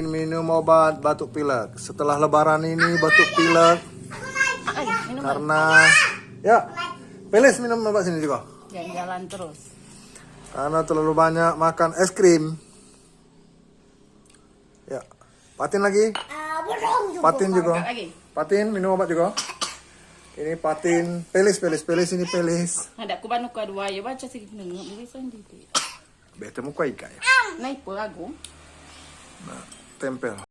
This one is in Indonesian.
Minum obat batuk pilek. Setelah lebaran ini batuk pilek. Karena ya, Pelis minum obat sini juga. Jalan-jalan terus. Karena terlalu banyak makan es krim. Ya, Patin lagi. Patin juga. Patin minum obat juga. Ini Patin, Pelis ini Pelis. Ada ku banu kadua ya baca sih nengok bisa nditi. Bete muka ika ya. Naik pulago. Nah, tempel.